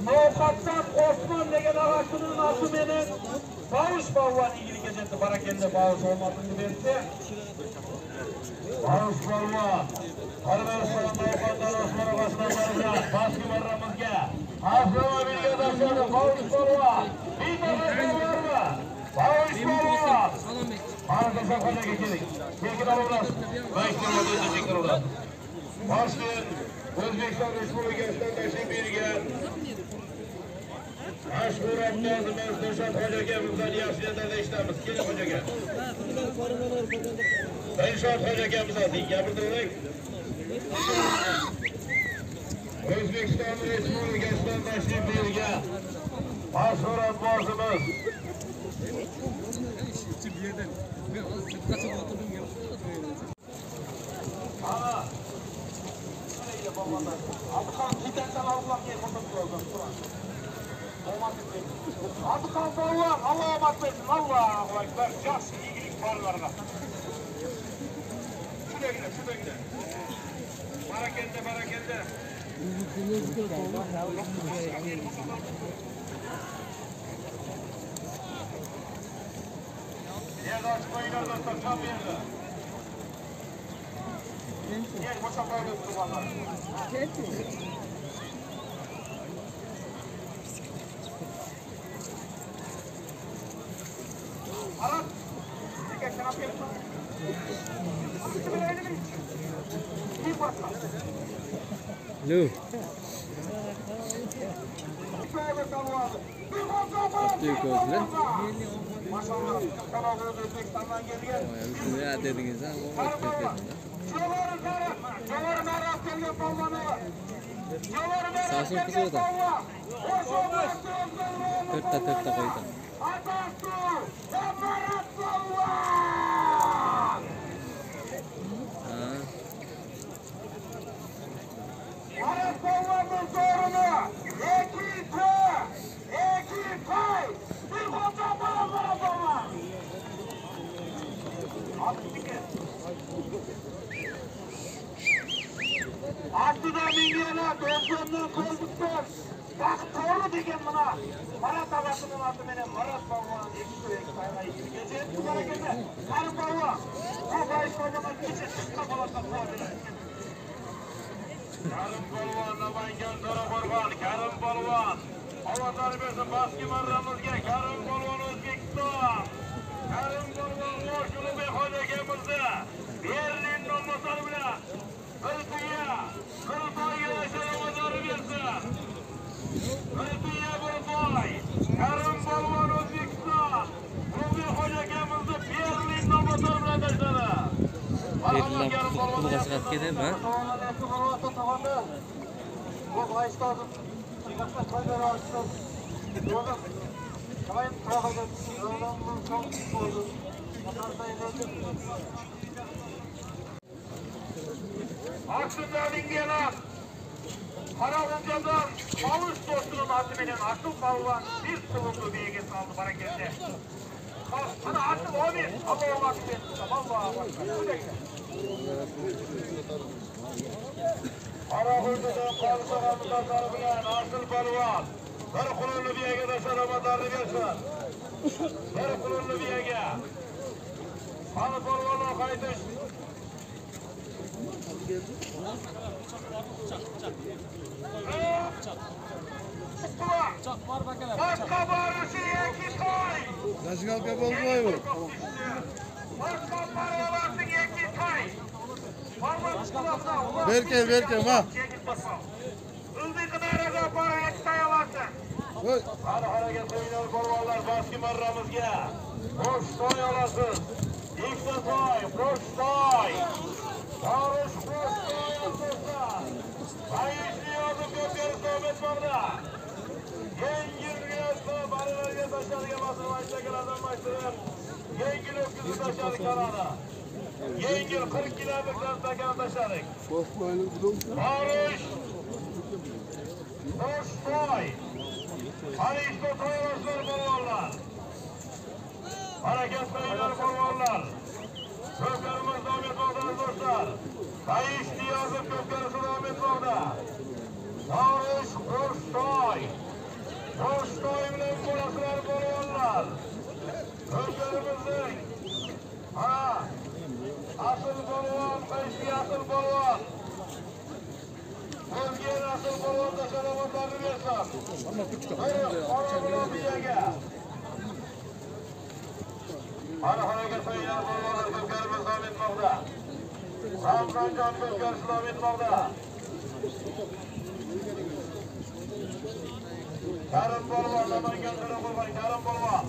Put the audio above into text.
Novxatdan Osman degan ağaçının atı menen Bağış Balvan ilgili geçetti. Barakende Bağış olmadığını verdi. Bağış Balvan. Arabasından Novxatdan Osman'a başlanlarına baskı varramızga. Asrama bilge taşladı Bağış Balvan. Bir tanesi var mı? Bağış Balvan. Arkadaşlar koca geçelim. Tekin alırlar. Başlamadığı teşekkür alırlar. Başlayın. Özbekistan Respublikası'ndan taşıyıp birge. Aşkur Abdazımız Nurşat Hoca'mızdan yaşlıyalarda işlerimiz. Gelin Hoca'ya. Nurşat Hoca'mıza yapırdırdık. Özbekistan Respublikası'ndan taşıyıp birge. Aşkur Abdazımız. Ana. Adıkan gidersen Allah diye konuşuyoruz. Adıkan Balvan Allah'a bakmasın. Allah'a ekber. Yaxşı iyilik varlarına. Şuraya gidelim, şuraya gidelim. Barakende, barakende. Yerde açmayın arkadaşlar, tam yerde. Gel, boşanmayı götürün valla. Arat! Gel, sen yapıyorsun. Nasıl bir öyle mi? İyi bakma. No. Büyük olsun. Maşallah. Kanalımız Özbekistan'dan gelgen. Ya dediniz ha. Çoğları merak gelgen ballanı var. Sağsın kızı o da. Tırtta koydu. Atasu! Emarat ballan! Arat ballanın zorunu! Eki pay! Bir koca ballan! Aslında milyona dozyandan koyduklar. Bak doğru degen buna. Marat ağasının adı benim. Marat Balvan'ın iki sayına ilgili gece. Bunlara gece. Karım Balvan. Bu Bağış Balvan'ın gece çıkma balasın. Karım Balvan, Namangan Dora Balvan. Karım Balvan. Avatar versin baskı marramızga. Karım Balvan Özbekistan. Karım Balvan Moşulu Behoda gemizde. Berlin nomlasar bilen. Kırpıya yaşaramazları versin. Kırpıya Kırpay. Karım Balvan Özbekistan. Rubi Hoca gemizde Berlin nomlasar bilen taşladı. Berlin kulu kasıgat gidelim ha. Bu Bağış lazım. Çıkarsa kaynar ağaçlar. Yolun. Kayın tağıdır. Yolun çok oldu. Aksından ingenen Karalıncadan Bağış dostunun adı benim Akıl Balvan bir sıvımlı bilgi saldı barakette. Sana Akıl o bir Allah'a bakmayın. Allah'a bakmayın. Şuraya gidelim. Karahırdıdan karşılamızdan tarafından Akıl Balvan bir kulunlu bir yege de şaramadarlı gelsin. Bir kulunlu bir yege. Kanı Balvan'a kaydış. Başka barışı yeki toy. Naşgal kabul mu? Başka barışı yeki toy. Berke ha. Ildı kadar para yeki toy alarsın. Hadi hareket oynar korvallar baskı marramızga. Hoş toy alasın. İkisi toy, hoş toy. Barış hoş toy dostlar. Bayışlı yazıp gökleri sohbet vardı. Yengil rüyasına barılarga taşlarga basın başlakalardan başlayıp yengil öküzü taşladık kanada. Yengil 40 kilometre takan taşladık. Barış hoş toy. Hani işte toylaşlar bolvarlar. Hareket beyler bolvarlar. Köklerimiz devam etmektedir dostlar. Kayışlı yazıp köklerisi devam etmekte. Asıl polvon, beşli asıl polvon. Özgen asıl polvon da selamatlarını versin. Buyurun, ona bir yege. Hareket oynayan polvonlar Türklerimiz devam etmekte. Samkan Can Türkler devam etmekte. Karim polvon, Namangan Kırıkılbay, Karim polvon.